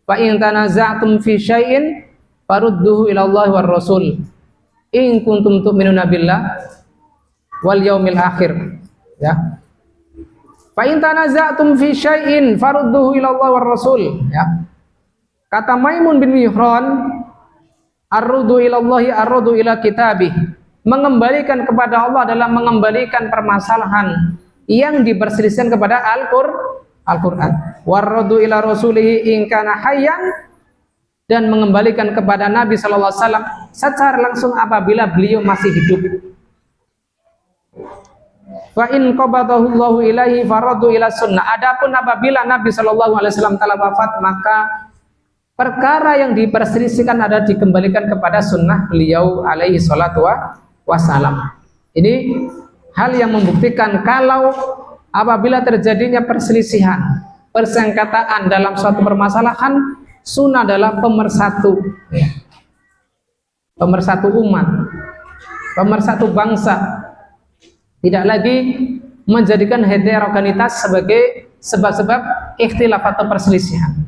fa in tanaza'tum fi syai'in farudduhu ila Allahi war rasul in kuntum tu'minuna billah wal yaumil akhir, ya. Fa in tanaza'tum fi syai'in farudduhu ila Allahi war rasul, ya. Kata Maimun bin Mihran, arrudu ila Allahi arrudu ila kitabih, mengembalikan kepada Allah adalah mengembalikan permasalahan yang diperselisihkan kepada Al-Quran. Warrudu ila rasulihi in kana hayyan, dan mengembalikan kepada Nabi Sallallahu Alaihi Wasallam secara langsung apabila beliau masih hidup. Wa in qabadahu Allahu ilaihi faradu ila sunnah. Adapun apabila Nabi Sallallahu Alaihi Wasallam telah wafat, maka perkara yang diperselisihkan ada dikembalikan kepada sunnah beliau alaihi salatu wassalam. Ini hal yang membuktikan kalau apabila terjadinya perselisihan, persengketaan dalam suatu permasalahan, sunnah adalah pemersatu, ya, pemersatu umat, pemersatu bangsa. Tidak lagi menjadikan heterogenitas sebagai sebab-sebab ikhtilaf atau perselisihan.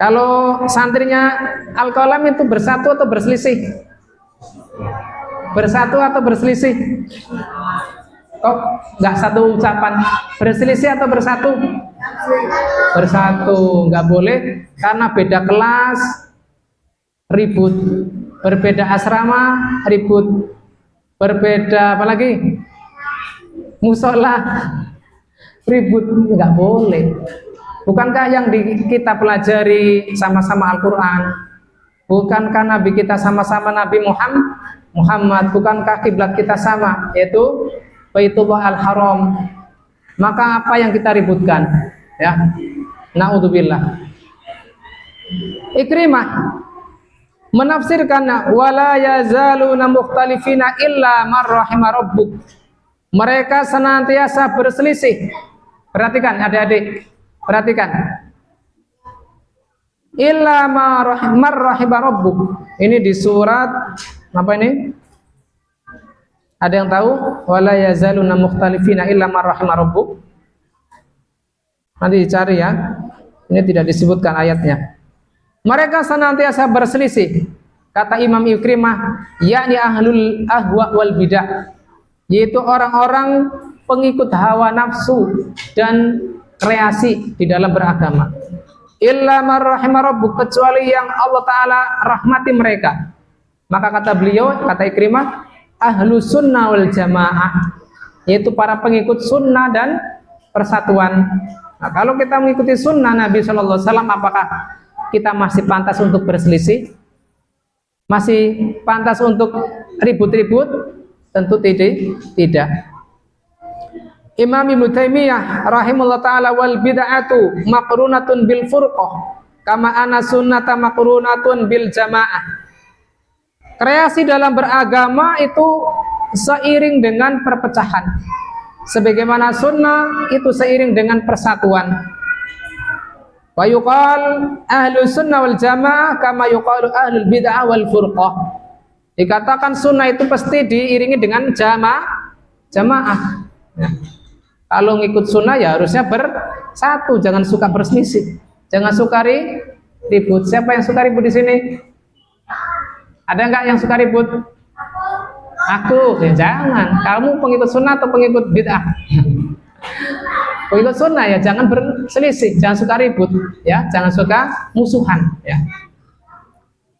Kalau santrinya Al-Qalam itu bersatu atau berselisih? Bersatu atau berselisih? Kok nggak satu ucapan? Berselisih atau bersatu? Bersatu. Nggak boleh karena beda kelas ribut, berbeda asrama ribut, berbeda apalagi musola ribut, nggak boleh. Bukankah yang kita pelajari sama-sama Al-Quran? Bukankah Nabi kita sama-sama Nabi Muhammad? Bukankah kiblat kita sama, yaitu Baitullah Al-Haram? Maka apa yang kita ributkan? Ya, na'udzubillah. Ikrimah menafsirkan wala yazaluna mukhtalifina illa man rahima rabbuk. Mereka senantiasa berselisih. Perhatikan adik-adik, perhatikan. Illa man rahima rabbuk. Ini di surat apa ini? Ada yang tahu? Wala yazaluna mukhtalifina illa man rahima rabbuk. Nanti dicari ya. Ini tidak disebutkan ayatnya. Mereka senantiasa berselisih. Kata Imam Ikrimah, yakni ahlul ahwa wal bidah, yaitu orang-orang pengikut hawa nafsu dan kreasi di dalam beragama. Illa man rahima rabbuk, kecuali yang Allah Ta'ala rahmati mereka. Maka kata beliau, kata Ikrimah, ahlu sunnah wal jamaah, yaitu para pengikut sunnah dan persatuan. Nah, kalau kita mengikuti sunnah Nabi Shallallahu Alaihi Wasallam, apakah kita masih pantas untuk berselisih? Masih pantas untuk ribut-ribut? Tentu tidak. Imam Ibnu Taimiyah rahimahullah ta'ala, wal bid'atu maqrunatun bil furqah kama anna sunnata maqrunatun bil jamaah. Kreasi dalam beragama itu seiring dengan perpecahan, sebagaimana sunnah itu seiring dengan persatuan. Wa yuqal ahlu sunnah wal jamaah kama yuqalu ahlul bid'ah wal furqah. Dikatakan sunnah itu pasti diiringi dengan jamaah. Ya. Kalau ngikut sunnah ya harusnya bersatu, jangan suka berselisih, jangan suka ribut. Siapa yang suka ribut di sini? Ada nggak yang suka ribut? Aku. Ya jangan. Kamu pengikut sunnah atau pengikut bid'ah? Pengikut sunnah ya jangan berselisih, jangan suka ribut, ya jangan suka musuhan, ya.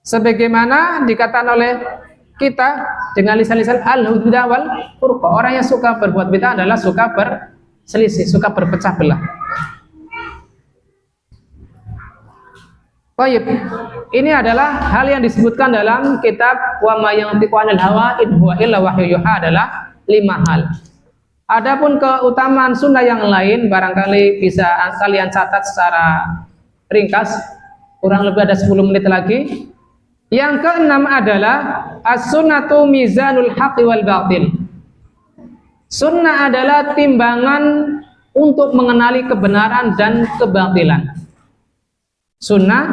Sebagaimana dikatakan oleh kita dengan lisan-lisan al-huda wal furqa, orang yang suka berbuat bid'ah adalah suka berselisih, suka berpecah belah. Baik, ini adalah hal yang disebutkan dalam kitab wa ma yantiqu 'anil hawa in huwa illa wahyu yuha, adalah 5 hal. Adapun keutamaan sunnah yang lain barangkali bisa kalian catat secara ringkas, kurang lebih ada 10 menit lagi. Yang keenam adalah as-sunnatu mizanul haqqi wal batil. Sunnah adalah timbangan untuk mengenali kebenaran dan kebatilan. Sunnah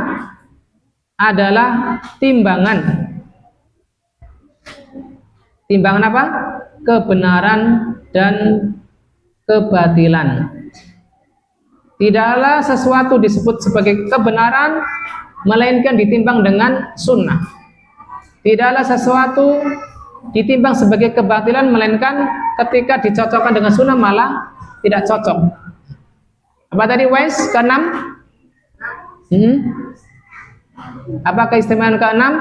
adalah timbangan. Timbangan apa? Kebenaran dan kebatilan. Tidaklah sesuatu disebut sebagai kebenaran melainkan ditimbang dengan sunnah. Tidaklah sesuatu ditimbang sebagai kebatilan melainkan ketika dicocokkan dengan sunnah malah tidak cocok. Apa tadi Wes? Keenam? Apa keistimewaan keenam?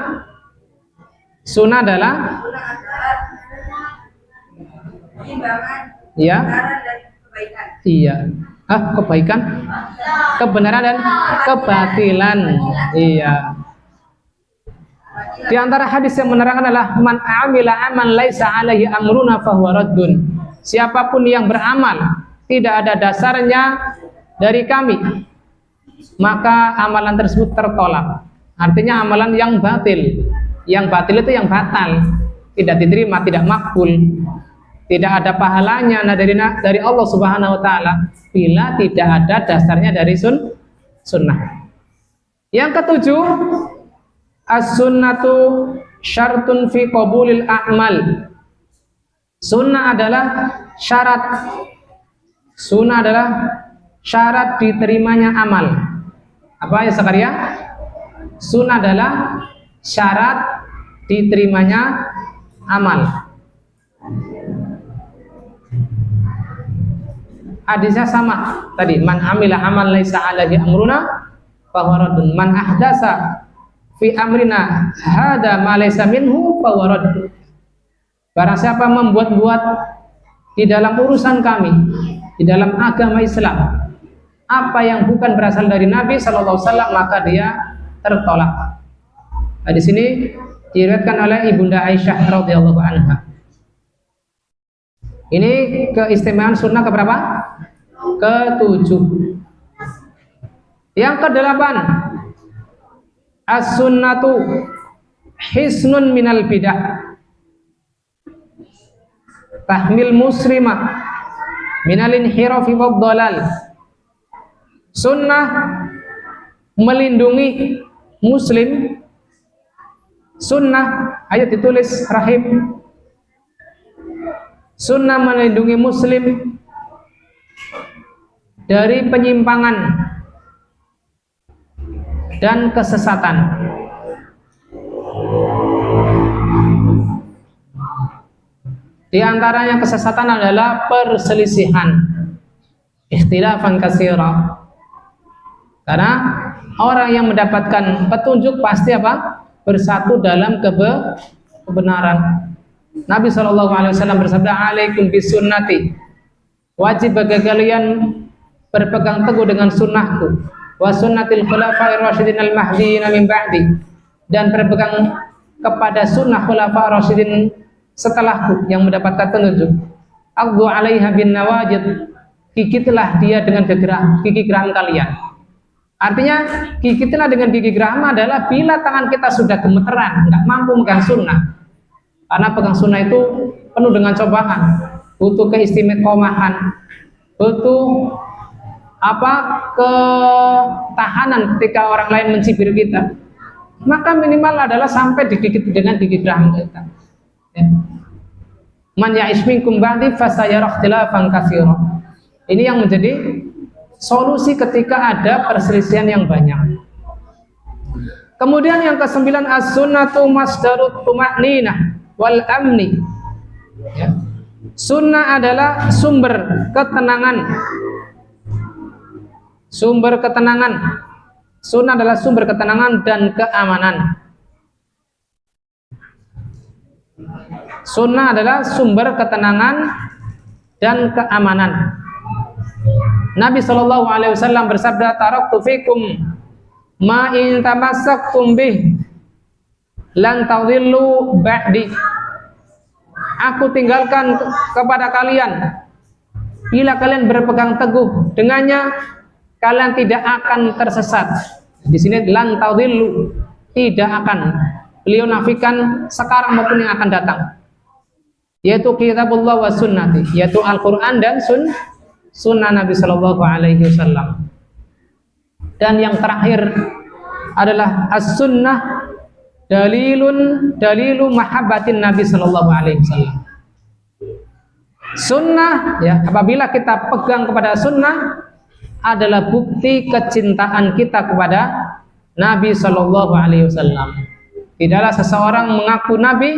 Sunnah adalah ya, iya. Kebaikan, kebenaran dan kebatilan. Iya. Di antara hadis yang menerangkan adalah man amila aman laisa alaihi amruna fahuwa raddun. Siapapun yang beramal tidak ada dasarnya dari kami, maka amalan tersebut tertolak. Artinya amalan yang batil. Yang batil itu yang batal, tidak diterima, tidak makbul, tidak ada pahalanya dari Allah Subhanahu wa taala bila tidak ada dasarnya dari sunnah. Yang ketujuh, as-sunnatu syartun fi qabulil a'mal. Sunnah adalah syarat. Sunnah adalah syarat diterimanya amal. Apa ya Zakaria? Sunnah adalah syarat diterimanya amal. Hadisnya sama tadi, man amila amal laisa alaihi amruna fahuwa raddun, man ahdasa fi amrina hada ma laisa minhu fahuwa raddun. Barang siapa membuat-buat di dalam urusan kami, di dalam agama Islam, apa yang bukan berasal dari Nabi sallallahu alaihi wasallam, maka dia tertolak. Nah, di sini diriwayatkan oleh Ibunda Aisyah radhiyallahu anha. Ini keistimewaan sunnah keberapa? Ketujuh. Yang kedelapan, as-sunnatu hisnun minal bidah, tahmil muslimah minal inhirafi wad dhalal. Sunnah melindungi muslim, sunnah ayat ditulis rahim, sunnah melindungi muslim dari penyimpangan dan kesesatan. Di antaranya kesesatan adalah perselisihan, ikhtilafan katsira. Karena orang yang mendapatkan petunjuk pasti apa? Bersatu dalam kebenaran. Nabi SAW bersabda, "Alaikum bisunnati." Wajib bagi kalian berpegang teguh dengan sunnahku, wa sunnatil khulafa'ir rasyidin al-mahdiyyin min ba'di, dan berpegang kepada sunnah khulafa' rasyidin setelahku yang mendapatkan petunjuk. Aqdu 'alaiha bin nawajid, gigitlah dia dengan gigi geram kalian. Artinya gigitlah dengan gigi geram adalah bila tangan kita sudah gemeteran, nggak mampu megang sunnah. Karena pegang sunnah itu penuh dengan cobaan, butuh keistimewahan, butuh ketahanan ketika orang lain mencibir kita. Maka minimal adalah sampai digigit dengan gigi geram kita. Ya. Man ya'ish minkum ba'di fasayara ikhtilafan katsira. Ini yang menjadi solusi ketika ada perselisihan yang banyak. Kemudian yang ke-9, as-sunnatu masdarut tuma'ninah wal amni. Ya. Sunnah adalah sumber ketenangan. Sumber ketenangan. Sunnah adalah sumber ketenangan dan keamanan. Sunnah adalah sumber ketenangan dan keamanan. Nabi SAW bersabda, "Taraktu fikum ma in tamassaktum bih lan tadhillu ba'di." Aku tinggalkan kepada kalian, bila kalian berpegang teguh dengannya, kalian tidak akan tersesat. Di sini lan tadhillu, tidak akan. Beliau nafikan sekarang maupun yang akan datang, yaitu kitabullah wa sunnati, yaitu Al-Quran dan sunnah Nabi Sallallahu Alaihi Wasallam. Dan yang terakhir adalah as-sunnah dalilu mahabbatin Nabi Sallallahu Alaihi Wasallam. Sunnah, ya, apabila kita pegang kepada sunnah, adalah bukti kecintaan kita kepada Nabi Sallallahu Alaihi Wasallam. Tidaklah seseorang mengaku Nabi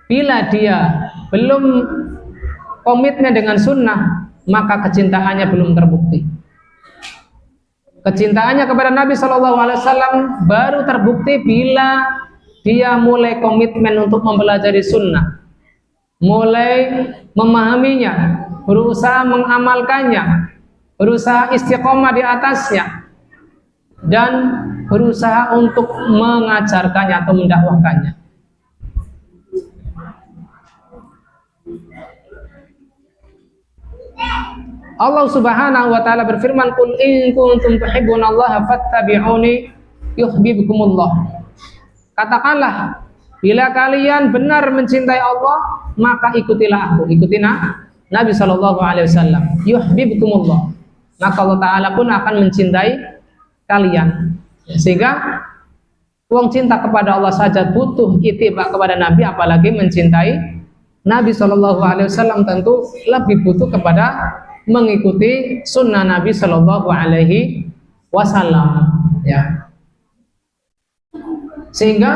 bila dia belum komitmen dengan sunnah, maka kecintaannya belum terbukti. Kecintaannya kepada Nabi Shallallahu Alaihi Wasallam baru terbukti bila dia mulai komitmen untuk mempelajari sunnah, mulai memahaminya, berusaha mengamalkannya, berusaha istiqomah di atasnya, dan berusaha untuk mengajarkannya atau mendakwahkannya. Allah Subhanahu wa taala berfirman, "Qul in kuntum tuhibbunallaha fattabi'uni yuhibbukumullah." Katakanlah, bila kalian benar mencintai Allah, maka ikutilah aku, ikuti Nabi sallallahu alaihi wasallam. Yuhibbukumullah. Maka Allah taala pun akan mencintai kalian. Sehingga wong cinta kepada Allah saja butuh ittiba kepada Nabi, apalagi mencintai Nabi sallallahu alaihi wasallam tentu lebih butuh kepada mengikuti sunnah Nabi Shallallahu Alaihi Wasallam, ya. Sehingga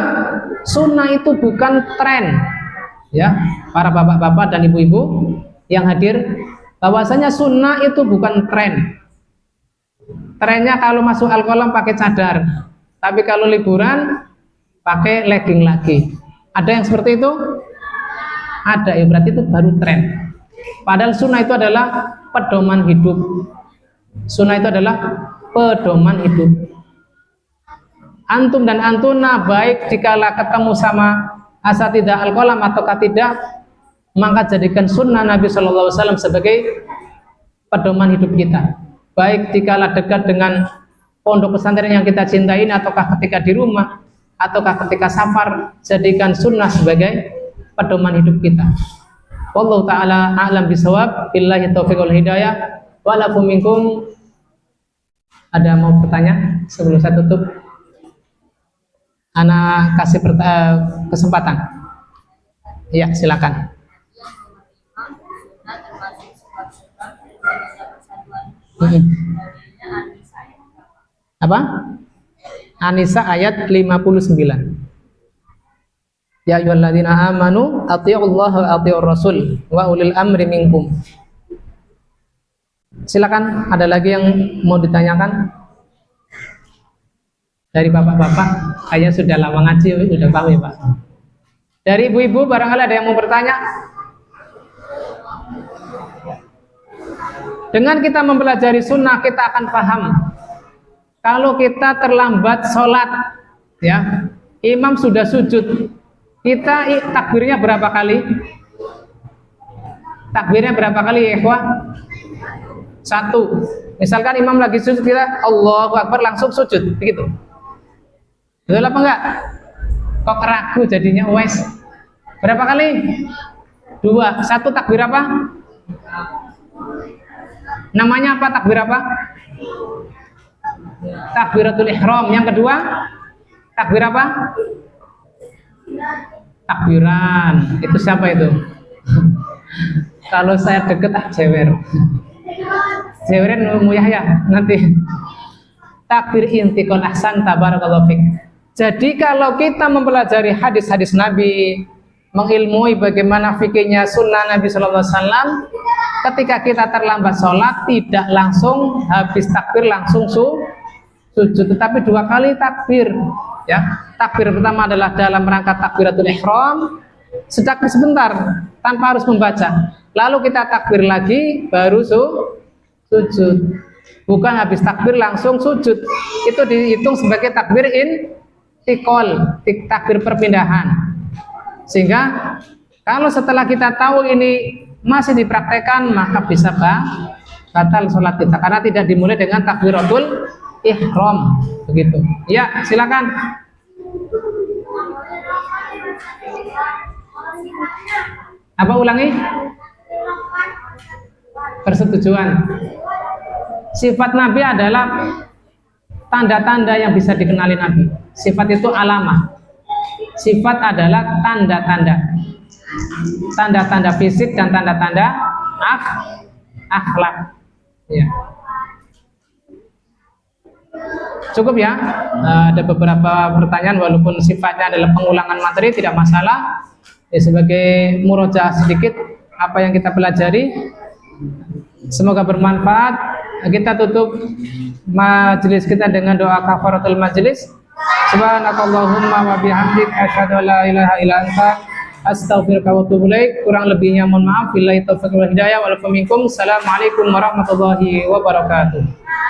sunnah itu bukan tren, ya, para bapak-bapak dan ibu-ibu yang hadir, bahwasanya sunnah itu bukan tren. Trennya kalau masuk Al-Qalam pakai cadar, tapi kalau liburan pakai legging lagi. Ada yang seperti itu? Ada, ya, berarti itu baru tren. Padahal sunnah itu adalah pedoman hidup. Sunnah itu adalah pedoman hidup. Antum dan antuna baik dikala ketemu sama asatidzah Al-Qalam ataukah tidak, maka jadikan sunnah Nabi Shallallahu Alaihi Wasallam sebagai pedoman hidup kita. Baik dikala dekat dengan pondok pesantren yang kita cintai, ataukah ketika di rumah, ataukah ketika safar, jadikan sunnah sebagai pedoman hidup kita. Wallahu ta'ala a'lam bisawab, billahi taufiq wal hidayah, walakum minkum. Ada mau bertanya sebelum saya tutup? Ana kasih kesempatan. Ya, silakan. Apa? An-Nisa ayat 59. Ya ayyuhalladzina amanu athi'ullaha wa athi'ur rasul wa ulil amri minkum. Silakan, ada lagi yang mau ditanyakan? Dari bapak-bapak, kayaknya sudah lama ngaji, sudah paham ya Pak. Dari ibu-ibu barangkali ada yang mau bertanya? Dengan kita mempelajari sunnah, kita akan paham kalau kita terlambat sholat, ya, imam sudah sujud, kita takbirnya berapa kali? Takbirnya berapa kali ya ikhwah? 1. Misalkan imam lagi sujud, kita Allahu Akbar langsung sujud, begitu. Betul apa enggak? Kok ragu jadinya wes? Berapa kali? 2. 1 takbir apa? Namanya apa takbir apa? Takbiratul ihram. Yang kedua takbir apa? Takbiran. Itu siapa itu? Kalau saya deket jewer. Jeweran Yahya nanti. Takbir intiqal ahsan tabarakallahu fik. Jadi kalau kita mempelajari hadis-hadis Nabi, mengilmui bagaimana fikihnya sunnah Nabi Sallallahu Alaihi Wasallam, ketika kita terlambat sholat tidak langsung habis takbir langsung sujud, tetapi 2 kali takbir, ya. Takbir pertama adalah dalam rangka takbiratul ihram, sebentar tanpa harus membaca, lalu kita takbir lagi baru sujud, bukan habis takbir langsung sujud. Itu dihitung sebagai takbir intiqal, takbir perpindahan. Sehingga kalau setelah kita tahu ini masih dipraktekkan, maka bisa batal sholat kita karena tidak dimulai dengan takbiratul ihram, begitu. Ya, silakan. Apa ulangi? Persetujuan. Sifat Nabi adalah tanda-tanda yang bisa dikenali Nabi. Sifat itu alamah. Sifat adalah tanda-tanda fisik dan tanda-tanda akhlak. Ya. Cukup ya. Ada beberapa pertanyaan walaupun sifatnya adalah pengulangan materi tidak masalah. Ya, sebagai murojaah sedikit apa yang kita pelajari. Semoga bermanfaat. Kita tutup majelis kita dengan doa kafaratul majelis. Subhanakallahumma wa bihamdik asyhadu an la ilaha illa anta astaghfiruka wa atubu ilaik. Kurang lebihnya mohon maaf. Billahi taufiq wal hidayah. Assalamualaikum warahmatullahi wabarakatuh.